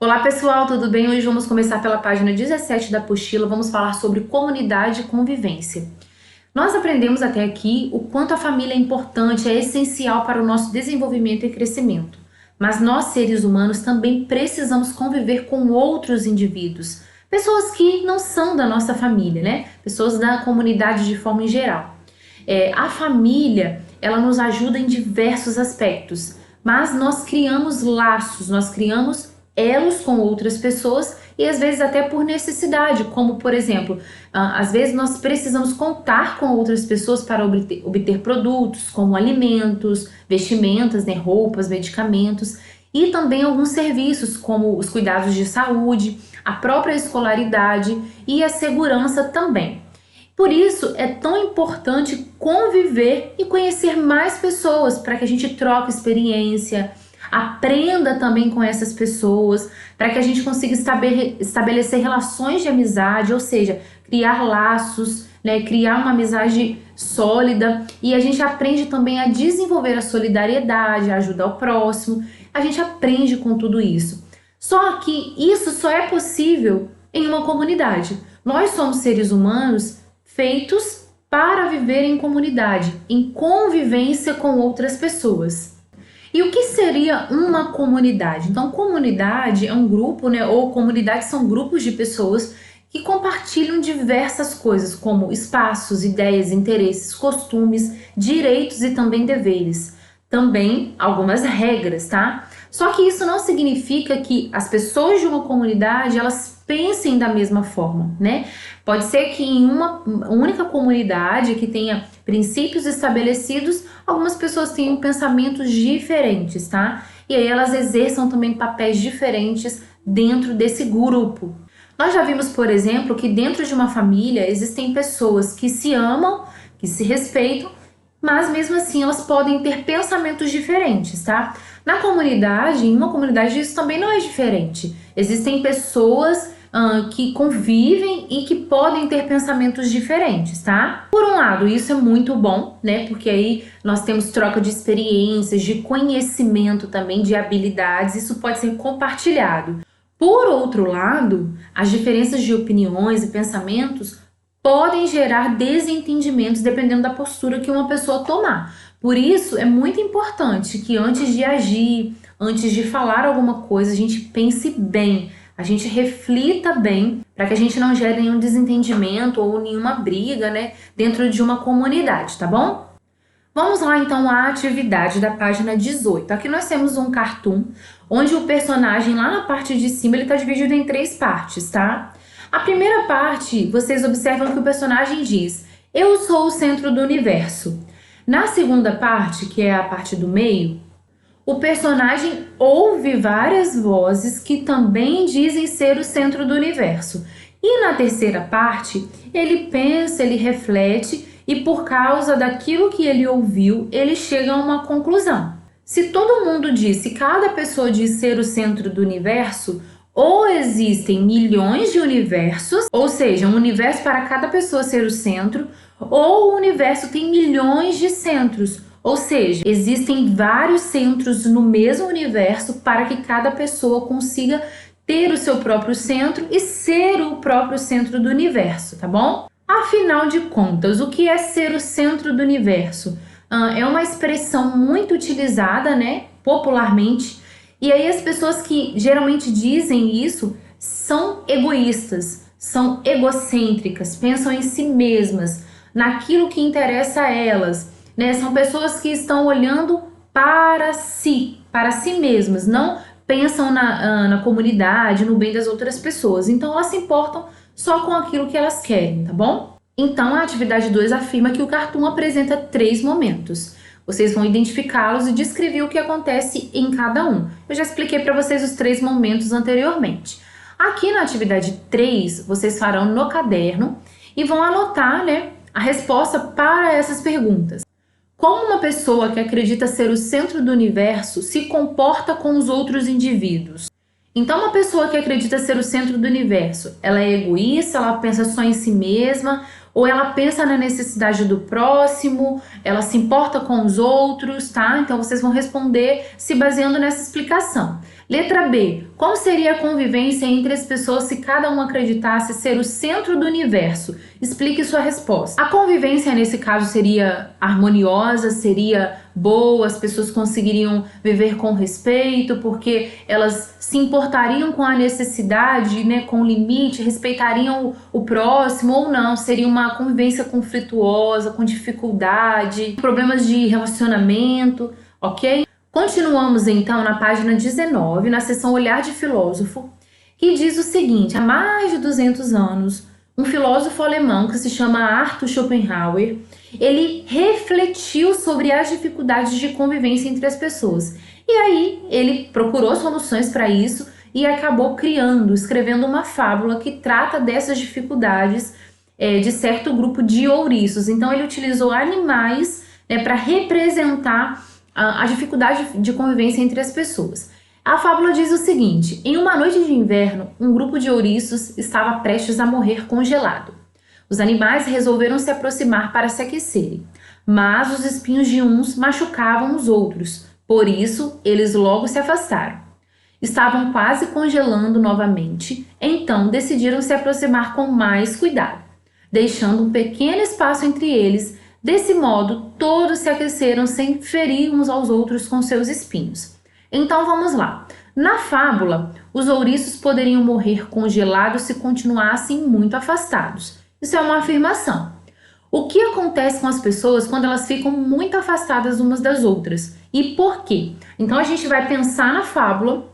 Olá pessoal, tudo bem? Hoje vamos começar pela página 17 da apostila, vamos falar sobre comunidade e convivência. Nós aprendemos até aqui o quanto a família é importante, é essencial para o nosso desenvolvimento e crescimento. Mas nós, seres humanos, também precisamos conviver com outros indivíduos, pessoas que não são da nossa família, né? Pessoas da comunidade de forma em geral. A família, ela nos ajuda em diversos aspectos, mas nós criamos laços, nós criamos elos com outras pessoas e às vezes até por necessidade, como por exemplo, às vezes nós precisamos contar com outras pessoas para obter produtos como alimentos, vestimentas, né, roupas, medicamentos e também alguns serviços como os cuidados de saúde, a própria escolaridade e a segurança também. Por isso é tão importante conviver e conhecer mais pessoas para que a gente troque experiência, aprenda também com essas pessoas, para que a gente consiga estabelecer relações de amizade, ou seja, criar laços, né, criar uma amizade sólida, e a gente aprende também a desenvolver a solidariedade, a ajudar o próximo, a gente aprende com tudo isso. Só que isso só é possível em uma comunidade. Nós somos seres humanos feitos para viver em comunidade, em convivência com outras pessoas. E o que seria uma comunidade? Então, comunidade é um grupo, né? Ou comunidades são grupos de pessoas que compartilham diversas coisas, como espaços, ideias, interesses, costumes, direitos e também deveres. Também algumas regras, tá? Só que isso não significa que as pessoas de uma comunidade, elas pensem da mesma forma, né? Pode ser que em uma única comunidade que tenha princípios estabelecidos, algumas pessoas tenham pensamentos diferentes, tá? E aí elas exerçam também papéis diferentes dentro desse grupo. Nós já vimos, por exemplo, que dentro de uma família existem pessoas que se amam, que se respeitam, mas mesmo assim elas podem ter pensamentos diferentes, tá? Na comunidade, em uma comunidade, isso também não é diferente. Existem pessoas que convivem e que podem ter pensamentos diferentes, tá? Por um lado, isso é muito bom, né? Porque aí nós temos troca de experiências, de conhecimento também, de habilidades, isso pode ser compartilhado. Por outro lado, as diferenças de opiniões e pensamentos podem gerar desentendimentos dependendo da postura que uma pessoa tomar. Por isso, é muito importante que antes de agir, antes de falar alguma coisa, a gente pense bem, a gente reflita bem, para que a gente não gere nenhum desentendimento ou nenhuma briga, né, dentro de uma comunidade, tá bom? Vamos lá então à atividade da página 18. Aqui nós temos um cartoon, onde o personagem lá na parte de cima ele está dividido em 3 partes, tá? A primeira parte, vocês observam que o personagem diz: eu sou o centro do universo. Na segunda parte, que é a parte do meio, o personagem ouve várias vozes que também dizem ser o centro do universo. E na terceira parte, ele pensa, ele reflete e por causa daquilo que ele ouviu, ele chega a uma conclusão. Se todo mundo diz, se cada pessoa diz ser o centro do universo, ou existem milhões de universos, ou seja, um universo para cada pessoa ser o centro, ou o universo tem milhões de centros, ou seja, existem vários centros no mesmo universo para que cada pessoa consiga ter o seu próprio centro e ser o próprio centro do universo, tá bom? Afinal de contas, o que é ser o centro do universo? É uma expressão muito utilizada, né, popularmente, e aí as pessoas que geralmente dizem isso são egoístas, são egocêntricas, pensam em si mesmas, naquilo que interessa a elas, né? São pessoas que estão olhando para si mesmas, não pensam na comunidade, no bem das outras pessoas. Então elas se importam só com aquilo que elas querem, tá bom? Então a atividade 2 afirma que o cartoon apresenta 3 momentos. Vocês vão identificá-los e descrever o que acontece em cada um. Eu já expliquei para vocês os 3 momentos anteriormente. Aqui na atividade 3, vocês farão no caderno e vão anotar, né, a resposta para essas perguntas. Como uma pessoa que acredita ser o centro do universo se comporta com os outros indivíduos? Então, uma pessoa que acredita ser o centro do universo, ela é egoísta, ela pensa só em si mesma, ou ela pensa na necessidade do próximo, ela se importa com os outros, tá? Então, vocês vão responder se baseando nessa explicação. Letra B. Como seria a convivência entre as pessoas se cada um acreditasse ser o centro do universo? Explique sua resposta. A convivência nesse caso seria harmoniosa, seria boa, as pessoas conseguiriam viver com respeito, porque elas se importariam com a necessidade, né, com o limite, respeitariam o próximo ou não? Seria uma convivência conflituosa, com dificuldade, problemas de relacionamento, ok? Continuamos então na página 19, na seção Olhar de Filósofo, que diz o seguinte: há mais de 200 anos, um filósofo alemão que se chama Arthur Schopenhauer, ele refletiu sobre as dificuldades de convivência entre as pessoas. E aí ele procurou soluções para isso e acabou escrevendo uma fábula que trata dessas dificuldades de certo grupo de ouriços. Então ele utilizou animais, para representar a dificuldade de convivência entre as pessoas. A fábula diz o seguinte: em uma noite de inverno, um grupo de ouriços estava prestes a morrer congelado. Os animais resolveram se aproximar para se aquecerem, mas os espinhos de uns machucavam os outros, por isso eles logo se afastaram. Estavam quase congelando novamente, então decidiram se aproximar com mais cuidado, deixando um pequeno espaço entre eles. Desse modo, todos se aqueceram sem ferir uns aos outros com seus espinhos. Então vamos lá. Na fábula, os ouriços poderiam morrer congelados se continuassem muito afastados. Isso é uma afirmação. O que acontece com as pessoas quando elas ficam muito afastadas umas das outras? E por quê? Então a gente vai pensar na fábula,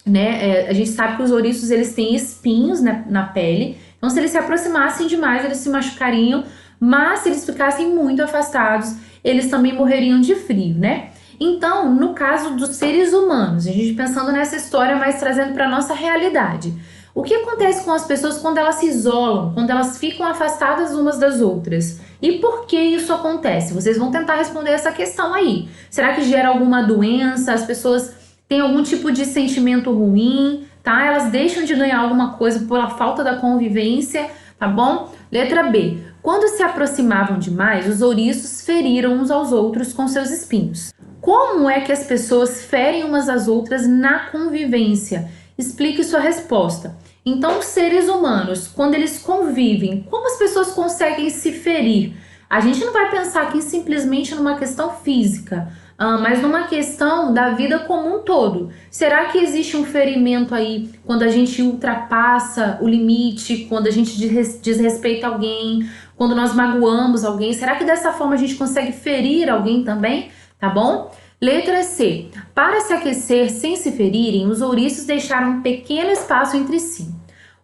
né? A gente sabe que os ouriços eles têm espinhos, né, na pele. Então se eles se aproximassem demais, eles se machucariam. Mas se eles ficassem muito afastados, eles também morreriam de frio, né? Então, no caso dos seres humanos, a gente pensando nessa história, mas trazendo para a nossa realidade, o que acontece com as pessoas quando elas se isolam, quando elas ficam afastadas umas das outras? E por que isso acontece? Vocês vão tentar responder essa questão aí. Será que gera alguma doença? As pessoas têm algum tipo de sentimento ruim, tá? Elas deixam de ganhar alguma coisa pela falta da convivência, tá bom? Letra B. Quando se aproximavam demais, os ouriços feriram uns aos outros com seus espinhos. Como é que as pessoas ferem umas às outras na convivência? Explique sua resposta. Então, os seres humanos, quando eles convivem, como as pessoas conseguem se ferir? A gente não vai pensar aqui simplesmente numa questão física, mas numa questão da vida como um todo. Será que existe um ferimento aí quando a gente ultrapassa o limite, quando a gente desrespeita alguém, quando nós magoamos alguém? Será que dessa forma a gente consegue ferir alguém também? Tá bom? Letra C. Para se aquecer sem se ferirem, os ouriços deixaram um pequeno espaço entre si.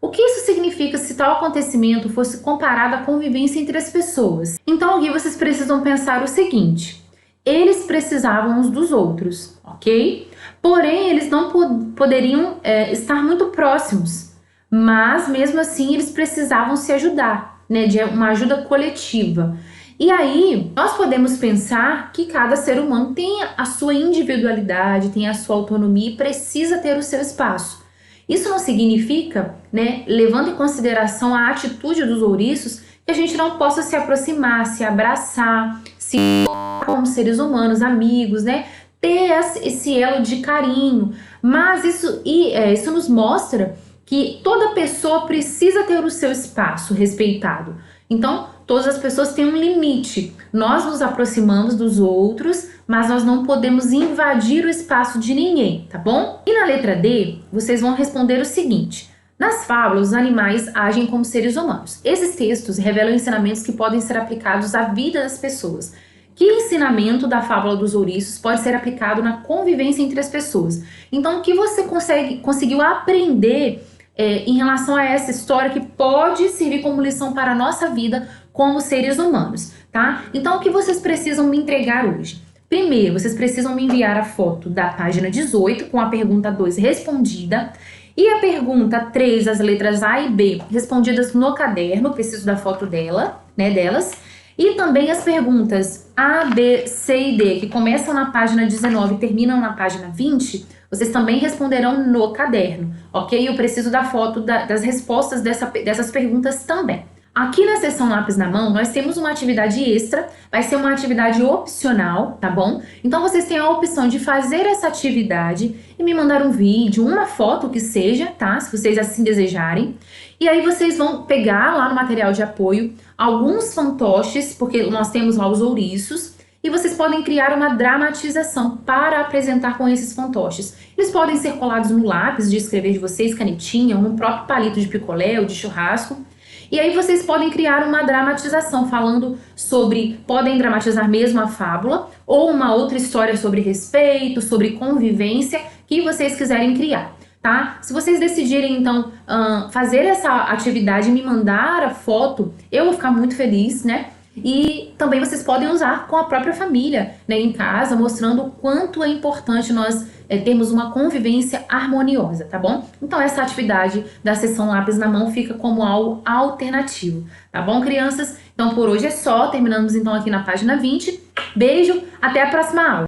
O que isso significa se tal acontecimento fosse comparado à convivência entre as pessoas? Então aqui vocês precisam pensar o seguinte: eles precisavam uns dos outros, ok? Porém, eles não poderiam estar muito próximos, mas mesmo assim eles precisavam se ajudar, né? De uma ajuda coletiva. E aí, nós podemos pensar que cada ser humano tem a sua individualidade, tem a sua autonomia e precisa ter o seu espaço. Isso não significa, né, levando em consideração a atitude dos ouriços, que a gente não possa se aproximar, se abraçar, se como seres humanos, amigos, né, ter esse elo de carinho. Mas isso nos mostra que toda pessoa precisa ter o seu espaço respeitado. Então, todas as pessoas têm um limite. Nós nos aproximamos dos outros, mas nós não podemos invadir o espaço de ninguém, tá bom? E na letra D, vocês vão responder o seguinte: nas fábulas, os animais agem como seres humanos. Esses textos revelam ensinamentos que podem ser aplicados à vida das pessoas. Que ensinamento da fábula dos ouriços pode ser aplicado na convivência entre as pessoas? Então, o que você conseguiu aprender em relação a essa história que pode servir como lição para a nossa vida como seres humanos, tá? Então, o que vocês precisam me entregar hoje? Primeiro, vocês precisam me enviar a foto da página 18 com a pergunta 2 respondida e a pergunta 3, as letras A e B respondidas no caderno, preciso da foto delas, e também as perguntas A, B, C e D, que começam na página 19 e terminam na página 20, vocês também responderão no caderno, ok? Eu preciso da foto das respostas dessas perguntas também. Aqui na seção lápis na mão, nós temos uma atividade extra, vai ser uma atividade opcional, tá bom? Então vocês têm a opção de fazer essa atividade e me mandar um vídeo, uma foto que seja, tá? Se vocês assim desejarem. E aí vocês vão pegar lá no material de apoio alguns fantoches, porque nós temos lá os ouriços, e vocês podem criar uma dramatização para apresentar com esses fantoches. Eles podem ser colados no lápis de escrever de vocês, canetinha, ou no próprio palito de picolé ou de churrasco. E aí vocês podem criar uma dramatização falando sobre, podem dramatizar mesmo a fábula ou uma outra história sobre respeito, sobre convivência que vocês quiserem criar, tá? Se vocês decidirem então fazer essa atividade e me mandar a foto, eu vou ficar muito feliz, né? E também vocês podem usar com a própria família, né, em casa, mostrando o quanto é importante nós termos uma convivência harmoniosa, tá bom? Então essa atividade da sessão lápis na mão fica como algo alternativo, tá bom, crianças? Então por hoje é só, terminamos então aqui na página 20. Beijo, até a próxima aula!